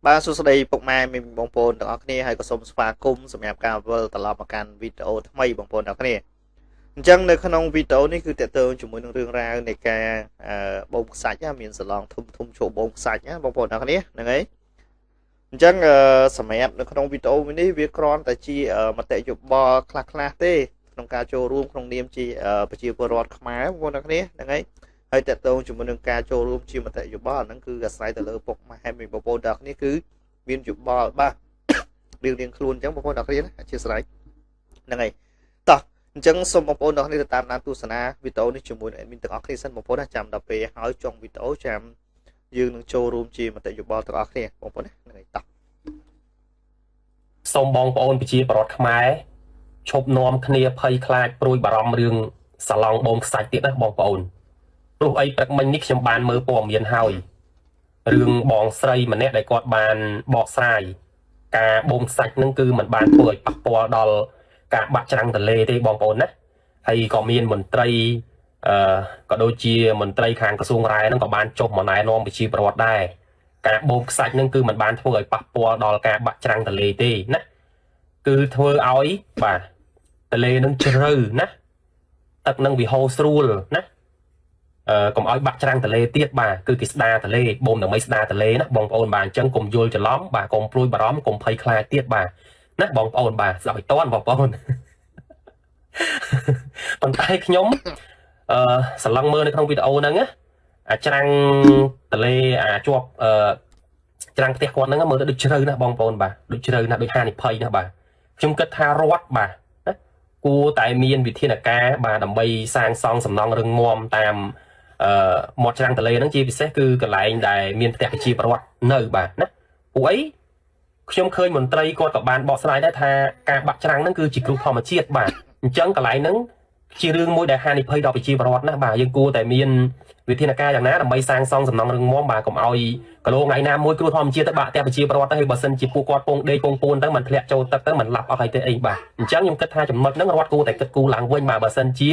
Ba số đây bọc mai mình bong bồn đó kia hay có sôm spa cung sầm nhạc cao vơ tạt lọpกันvideo thayบองบนđó kia chẳngในขนมวิดีโอนี่คือแต่เติมจุ่มมือเรื่องราวในการบงสัยมีสลองทุ่มโชว์บงสัยบองบนđó kiaนั่นไงchẳngสมัยในขนมวิดีโอนี้วิเคราะห์แต่จีมาแต่จุดบอคลาคลาเต้ក្នុងការចូលរួមក្នុងនាមជាប្រជាពលរដ្ឋខ្មែរបបងប្អូនគ្នាហ្នឹងហើយហើយតើតើជាមួយនឹងការចូលរួមជាមតិយោបល់ហ្នឹងគឺអាស្រ័យទៅលើពុកម៉ែបងប្អូនទាំងគ្នាគឺមានយោបល់បាទរៀងខ្លួនអញ្ចឹងបងប្អូនទាំងគ្នាអធិស្ឋានហ្នឹងហើយតោះអញ្ចឹងសូមបងប្អូនទាំងគ្នាទៅតាមដានទស្សនាវីដេអូនេះជាមួយនឹងadminទាំងអស់គ្នាសិនបងប្អូនណាចាំដល់ពេលហើយចុងវីដេអូចាំយើងនឹងចូលរួមជាមតិយោបល់ទាំងអស់គ្នាបងប្អូនណាហ្នឹងហើយតោះសូមបងប្អូនប្រជាពលរដ្ឋខ្មែរឈប់នាំគ្នាភ័យខ្លាចព្រួយបារម្ភរឿងសាឡង់បូមខ្សាច់ទៀតណាបងប្អូនព្រោះអីព្រឹកមិញនេះខ្ញុំបានមើលព័ត៌មានហើយរឿងបងស្រីម្នាក់ដែលគាត់បានបកស្រាយការបូមខ្សាច់ហ្នឹងគឺมันបានធ្វើឲ្យប៉ះពាល់ដល់ការបាក់ច្រាំងទន្លេទេបងប្អូនណាហើយក៏មានមន្ត្រីក៏ដូចជាមន្ត្រីខាងក្រសួងរ៉ែហ្នឹងក៏បានចុះមកណែនាំប្រជាពលរដ្ឋដែរការបូមខ្សាច់ហ្នឹងគឺมันបានធ្វើឲ្យប៉ះពាល់ដល់ការបាក់ច្រាំងទន្លេទេណាគឺធ្វើឲ្យបាទទន្លេនឹងជ្រៅណាទឹកនឹងវាហូរស្រួលណាកុំឲ្យបាក់ច្រាំងទន្លេទៀតបាទគឺគេស្ដារទន្លេបូមដើម្បីស្ដារទន្លេណាបងប្អូនបាទអញ្ចឹងកុំយល់ច្រឡំបាទកុំព្រួយបារម្ភកុំភ័យខ្លាចទៀតបាទណាបងប្អូនបាទស្ដាប់ឲ្យតន់បងប្អូនប៉ុន្តែខ្ញុំស្រឡឹងមើលនៅក្នុងវីដេអូហ្នឹងណាអាច្រាំងទន្លេជាប់ច្រាំងផ្ទះគាត់ហ្នឹងមើលទៅដូចជ្រៅណាស់បងប្អូនបាទដូចជ្រៅណាស់ដូចហានិភ័យណាស់បាទខ្ញុំគិតថារដ្ឋបាទគួរតែមានវិធានការបាទដើម្បីសាងសង់សំណង់រឹងមាំតាមមាត់ច្រាំងទន្លេហ្នឹងជាពិសេសគឺកន្លែងដែលមានផ្ទះប្រជាពលរដ្ឋនៅបាទណាពួកអីខ្ញុំឃើញមន្ត្រីគាត់ក៏បានបកស្រាយដែរថាការបាក់ច្រាំងហ្នឹងគឺជាគ្រោះធម្មជាតិបាទអញ្ចឹងកន្លែងហ្នឹងជារឿងមួយដែលហានិភ័យដល់ប្រជាពលរដ្ឋណាបាទយើងគួរតែមានវិធានការយ៉ាងណាដើម្បីសាងសង់សំណង់រឹងមាំបាទកុំឲ្យកន្លងថ្ងៃណាមួយគ្រោះធម្មជាតិទៅបាក់ផ្ទះប្រជាពលរដ្ឋទៅហើយបើសិនជាពួកគាត់ពងដេកពងពួនទៅมันធ្លាក់ចូលទឹកទៅมันឡាប់អស់ហើយទៅអីបាទអញ្ចឹងខ្ញុំគិតថាចំណុចហ្នឹងរដ្ឋគួរតែគិតគូរឡើងវិញបាទបើសិនជា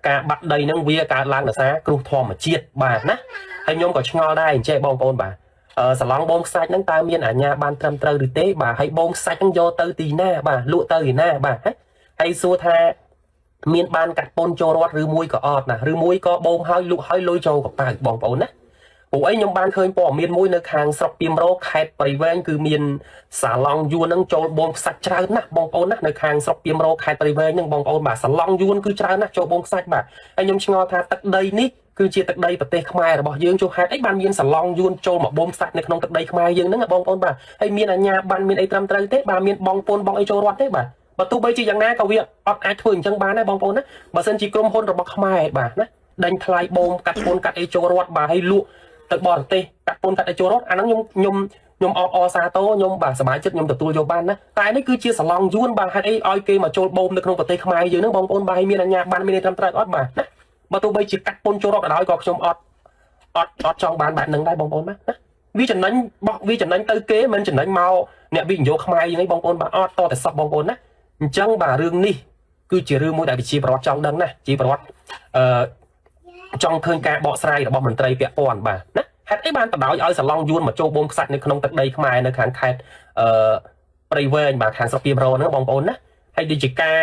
ការបាត់ដីហ្នឹងវាកើតឡើងដោយសារគ្រោះធម្មជាតិបាទណាហើយខ្ញុំក៏ឆ្ងល់ដែរអញ្ចឹងបងប្អូនបាទសាឡង់បូមខ្សាច់ហ្នឹងតើមានអាជ្ញាប័ណ្ណត្រឹមត្រូវឬទេបាទហើយបូមខ្សាច់ហ្នឹងយកទៅទីណាបាទលក់ទៅទីណាបាទហើយសួរថាមានបានកាត់ពន្ធចូលរដ្ឋឬមួយក៏អត់ណាឬមួយក៏បូមហើយលក់ហើយលុយចូលកប៉ៅបងប្អូនណាពួកអីខ្ញុំបានឃើញព័ត៌មានមួយនៅខាងស្រុកពីមរោខេត្តព្រៃវែងគឺមានសាឡង់យួនហ្នឹងចូលបូមខ្សាច់ច្រើនណាស់បងប្អូនណានៅខាងស្រុកពីមរោខេត្តព្រៃវែងហ្នឹងបងប្អូនបាទសាឡង់យួនគឺច្រើនណាស់ចូលបូមខ្សាច់បាទហើយខ្ញុំឆ្ងល់ថាទឹកដីនេះគឺជាទឹកដីប្រទេសខ្មែររបស់យើងចូលហេតុអីបានមានសាឡង់យួនចូលមកបូមខ្សាច់នៅក្នុងទឹកដីខ្មែរយើងហ្នឹងបងប្អូនបាទហើយមានអាជ្ញាប័ណ្ណមានអីត្រឹមត្រូវទេបាទមានបងពន្ធបងអីចូលរដ្ឋទេបាទបើទោះបីជាយ៉ាងណាក៏វាអត់អាចធ្វើអញ្ចឹងបានដែរបងប្អូនណាបើសិនជាក្រុមហ៊ុនរបស់ខ្មែរបាទណាដេញថ្លៃបូមកាត់ពន្ធកាត់អីចូលរដ្ឋបាទហើយលក់ទៅបរទេសកាត់ពន្ធកាត់អីចូលរដ្ឋអាហ្នឹងខ្ញុំអបអសាទរខ្ញុំបាទសប្បាយចិត្តខ្ញុំទទួលយកបានណាតែនេះគឺជាសាឡង់យួនបាទហេតុអីឲ្យគេមកចូលបូមនៅក្នុងប្រទេសខ្មែរយើងហ្នឹងបងប្អូនបាទហើយមានអាជ្ញាប័ណ្ណមានត្រឹមត្រូវអត់បាទណាបើទោះបីជាកាត់ពន្ធចូលរដ្ឋក៏ដោយក៏ខ្ញុំអត់ចង់បានបែបហ្នឹងដែរបងប្អូនបាទណាវាចំណេញបោះវាចំណេញទៅគេមិនចំណេញមកអ្នកវិនិយោគខ្មែរយើងឯងបងប្អូនបាទអត់តតែសោះបងប្អូនណាអញ្ចឹងបាទរឿងនេះគឺជារឿងមួយដែលប្រជាពលរដ្ឋចង់ដឹងណាជាពលរដ្ឋចង់ឃើញការបកស្រាយរបស់មន្ត្រីពាក់ព័ន្ធបាទណាហេតុអីបានបដ ாய் ឲ្យសាឡង់យួនមកចូលបូមខ្សាច់នៅក្នុងទឹកដីខ្មែរនៅខាងខេត្តព្រៃវែងបាទខាងស្រុកពីមរោហ្នឹងបងប្អូនណាហើយដូចជាការ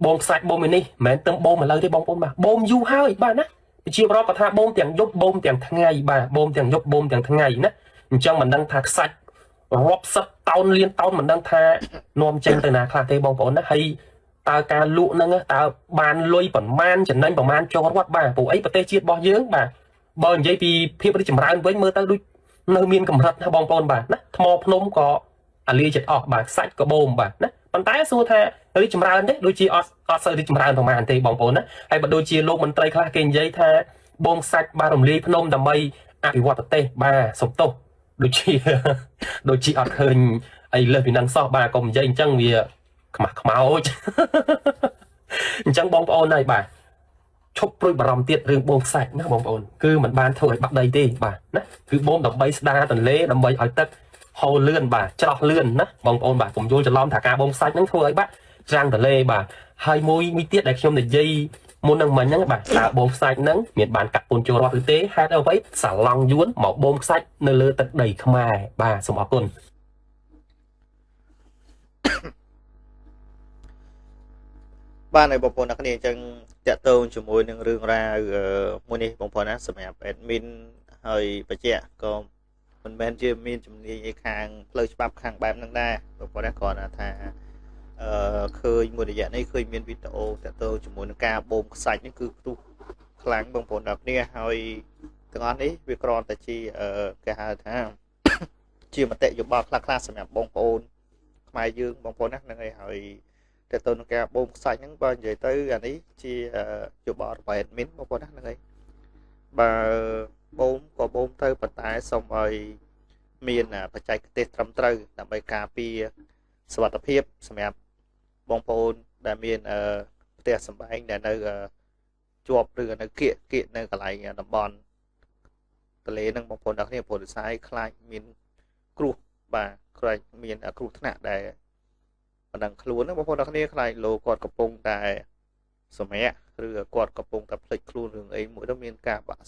បូមខ្សាច់បូមនេះមិនមែនទៅបូមឥឡូវទេបងប្អូនបាទបូមយូរហើយបាទណាប្រជាពលរដ្ឋក៏ថាបូមទាំងយប់បូមទាំងថ្ងៃបាទបូមទាំងយប់បូមទាំងថ្ងៃណាអញ្ចឹងមិនដឹងថាខ្សាច់រាប់សិបតោនលានតោនមិនដឹងថានាំចេញទៅណាខ្លះទេបងប្អូនណាហើយតើការលក់ហ្នឹងតើបានលុយប្រមាណចំណេញប្រមាណចូលរដ្ឋបាទព្រោះអីប្រទេសជាតិរបស់យើងបាទបើនិយាយពីភាពរីកចម្រើនវិញមើលទៅដូចនៅមានកម្រិតណាបងប្អូនបាទណាថ្មភ្នំក៏អាលាចិត្តអស់បាទខ្សាច់ក៏បូមបាទណាប៉ុន្តែសួរថារីកចម្រើនទេដូចជាអត់សូវរីកចម្រើនប្រមាណទេបងប្អូនណាហើយបើដូចជាលោកមន្ត្រីខ្លះគេនិយាយថាបូមខ្សាច់បាទរំលាយភ្នំដើម្បីអភិវឌ្ឍប្រទេសបាទសំទោសដូចជាអត់ឃើញអីលើសពីនឹងសោះបាទកុំនិយាយអញ្ចឹងវាខ្មាស់ខ្មោចអញ្ចឹងបងប្អូនហើយបាទឈប់ព្រួយបារម្ភទៀតរឿងបូមខ្សាច់ណាបងប្អូនគឺมันបានធ្វើឲ្យបាក់ដីទេបាទណាគឺបូមដើម្បីស្ដារទន្លេដើម្បីឲ្យទឹកហូរលឿនបាទច្រោះលឿនណាបងប្អូនបាទកុំយល់ច្រឡំថាការបូមខ្សាច់ហ្នឹងធ្វើឲ្យបាក់ច្រាំងទន្លេបាទហើយមួយទៀតដែលខ្ញុំនិយាយ មុននឹងមិញហ្នឹងបាទតើបូមខ្សាច់ហ្នឹងមានបានកាត់ពូនចូលរាប់ឬទេហេតុអ្វីសាឡង់យួនមកបូមខ្សាច់នៅលើទឹកដីខ្មែរបាទសូមអរគុណ បានហើយបងប្អូនអ្នកគ្នាអញ្ចឹងតាក់ទងជាមួយនឹងរឿងរ៉ាវមួយនេះបងប្អូនណាសម្រាប់ admin ហើយបច្ចៈក៏មិនមែនជាមានជំនាញឯខាងផ្លូវច្បាប់ខាងបែបហ្នឹងដែរបងប្អូនណាគ្រាន់តែថាឃើញមួយរយៈនេះឃើញមានវីដេអូតាក់ទងជាមួយនឹងការបូមខ្សាច់នេះគឺផ្ទុះខ្លាំងបងប្អូនអ្នកគ្នាហើយទាំងអស់នេះវាគ្រាន់តែជាគេហៅថា ជាមតិយោបល់ខ្លះៗសម្រាប់បងប្អូនខ្មែរយើងបងប្អូនណាហ្នឹងហើយតែទៅនឹងការបូមខ្សាច់ហ្នឹងបើនិយាយទៅអានេះជាយោបល់របស់ admin បងប្អូនណាហ្នឹងហើយបើបូមក៏បូមទៅប៉ុន្តែសូមឲ្យមានបច្ចេកទេសត្រឹមត្រូវដើម្បីការពារសុវត្ថិភាពសម្រាប់បងប្អូនដែលមានផ្ទះសម្បែងដែលនៅជាប់ឬនៅគៀកនៅកន្លែងតំបន់ទន្លេហ្នឹងបងប្អូនអ្នកគ្នាព្រោះដោយសារខ្លាចមានគ្រោះបាទខ្លាចមានគ្រោះថ្នាក់ដែលបណ្ដឹងខ្លួនហ្នឹងបងប្អូនអ្នកគ្នាខ្លាចលោកគាត់កំពុងតែសម្រាកឬគាត់កំពុងតែភ្លេចខ្លួនរឿងអីមួយទៅមានការបាក់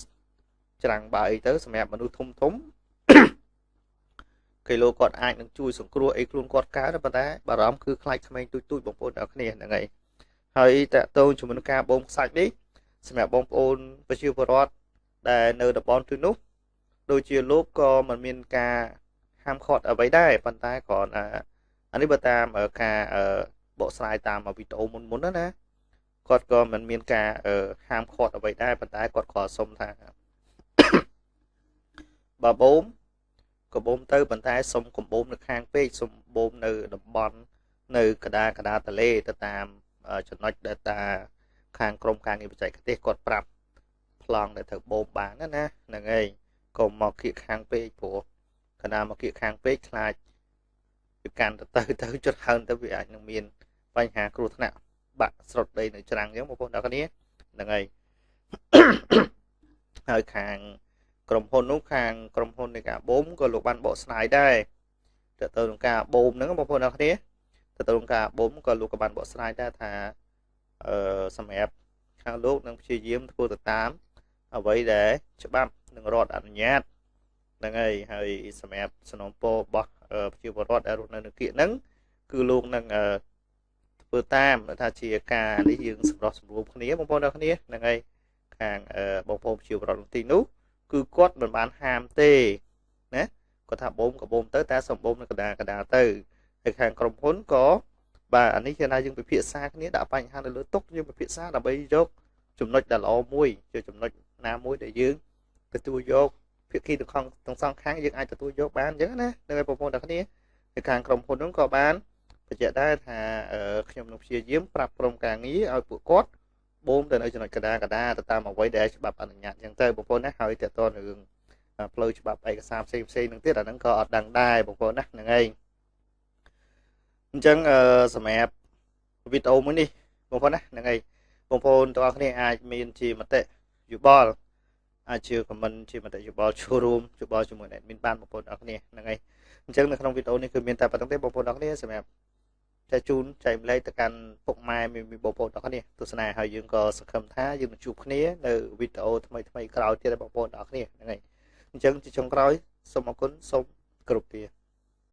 ច្រាំងបាក់អីទៅសម្រាប់មនុស្សធំ គេលោកគាត់អាចនឹងជួយសង្គ្រោះអីខ្លួនគាត់កើតប៉ុន្តែបារម្ភគឺខ្លាចក្មេងទូចបងប្អូនអ្នកគ្នាហ្នឹងហើយតើតើជាមួយនឹងការបូមខ្សាច់នេះសម្រាប់បងប្អូនប្រជាពលរដ្ឋដែលនៅតំបន់ទីនោះដូចជាលោកក៏មិនមានការហាមឃាត់អ្វីដែរប៉ុន្តែគ្រាន់អានេះបើតាមការបកស្រាយតាមវីដេអូមុនណាគាត់ក៏មិនមានការហាមឃាត់អ្វីដែរប៉ុន្តែគាត់ក៏សុំថា បើបូមក៏បូមទៅប៉ុន្តែសុំកុំបូមនៅខាងពេកសុំបូមនៅតំបន់នៅកដាទន្លេទៅតាមចំណុចដែលតាខាងក្រុមការងារបច្ចេកទេសគាត់ប្រាប់ប្លង់ដែលត្រូវបូមបានណាហ្នឹងហើយកុំមកគៀកខាងពេកព្រោះកណ្ដាលមកគៀកខាងពេកខ្លាចវាកាន់ទៅជិតហើនទៅវាអាចនឹងមានបញ្ហាគ្រោះថ្នាក់បាក់ស្រុតដីនៅច្រាំងអញ្ចឹងបងប្អូនអ្នកគ្នាហ្នឹងហើយ ហើយខាងក្រុមហ៊ុននោះខាងក្រុមហ៊ុននៃការបូមក៏លោកបានបកស្រាយដែរទៅនឹងការបូមហ្នឹងបងប្អូនអ្នកគ្នាទៅនឹងការបូមក៏លោកក៏បានបកស្រាយដែរថាសម្រាប់ខាងលោកនឹងព្យាយាមធ្វើទៅតាមអ្វីដែលច្បាប់នឹងរដ្ឋអនុញ្ញាតហ្នឹងហើយសម្រាប់សំណូមពររបស់ប្រជាពលរដ្ឋដែលរស់នៅគៀកហ្នឹងគឺលោកនឹងធ្វើតាមថាជាការនេះយើងសម្រុះសម្រួលគ្នាបងប្អូនអ្នកគ្នាហ្នឹងហើយខាងបងប្អូនប្រជាពលរដ្ឋទីនោះគឺគាត់មិនបានហាមទេណាគាត់ថាបូមក៏បូមទៅតែសំបូមនៅកដាទៅហើយខាងក្រុមហ៊ុនក៏បាទអានេះគឺថាយើងពិភាក្សាគ្នាដាក់បញ្ហានៅលើតុយើងពិភាក្សាដើម្បីយកចំណុចដែលល្អមួយជាចំណុចណាមួយដែលយើងទទួលយកភាគីទាំងសងខាងយើងអាចទទួលយកបានអញ្ចឹងណានៅឯបងប្អូនទាំងគ្នាហើយខាងក្រុមហ៊ុននោះក៏បានបញ្ជាក់ដែរថាខ្ញុំនឹងព្យាយាមប្រាប់ក្រុមការងារឲ្យពួកគាត់បូមទៅនៅចំណុចកដាទៅតាមអ្វីដែលច្បាប់អនុញ្ញាតអញ្ចឹងទៅបងប្អូនណាហើយតើតើរឿងផ្លូវច្បាប់ឯកសារផ្សេងនឹងទៀតអាហ្នឹងក៏អត់ដឹងដែរបងប្អូនណាហ្នឹងហើយអញ្ចឹងសម្រាប់វីដេអូមួយនេះបងប្អូនណាហ្នឹងហើយបងប្អូនទាំងអស់គ្នាអាចមានជាមតិយោបល់អាចជាខមមិនជាមតិយោបល់ចូលរួមយោបល់ជាមួយ admin បានបងប្អូនទាំងអស់គ្នាហ្នឹងហើយអញ្ចឹងនៅក្នុងវីដេអូនេះគឺមានតែប៉ុណ្្នឹងទេបងប្អូនទាំងអស់គ្នាសម្រាប់ចែកជូនចែកម្លែកទៅកាន់ពុកម៉ែមានបងប្អូនទាំងអស់គ្នាទស្សនាហើយយើងក៏សង្ឃឹមថាយើងនឹងជួបគ្នានៅវីដេអូថ្មីក្រោយទៀតបងប្អូនទាំងអស់គ្នាហ្នឹងហើយអញ្ចឹងជាចុងក្រោយសូមអរគុណសូមគោរពលា